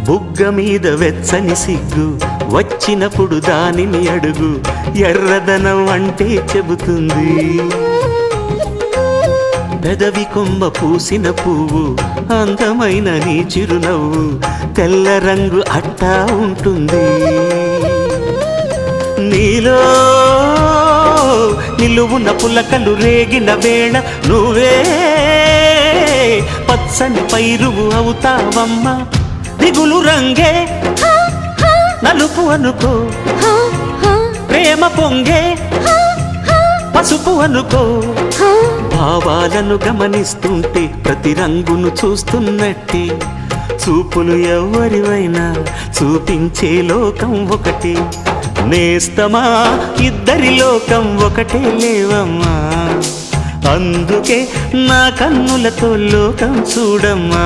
బుగ్గ మీద వెచ్చని సిగ్గు వచ్చినప్పుడు దానిని అడుగు, ఎర్రదనం అంటే చెబుతుంది. పెదవి కొమ్మ పూసిన పువ్వు అందమైన నీ చిరునవ్వు, తెల్ల రంగు అట్టా ఉంటుంది. నీలో నిలువున పులకలు రేగిన వేళ నువ్వే పచ్చని పైరువు అవుతావమ్మా. దిగులు రంగే నలుపు అనుకో, ప్రేమ పొంగే పసుపు అనుకో. భావాలను గమనిస్తుంటే ప్రతి రంగును చూస్తున్నట్టే, చూపులు ఎవరివైనా చూపించే లోకం ఒకటి. నేస్తమా ఇద్దరి లోకం ఒకటే లేవమ్మా, అందుకే నా కన్నులతో లోకం చూడమ్మా.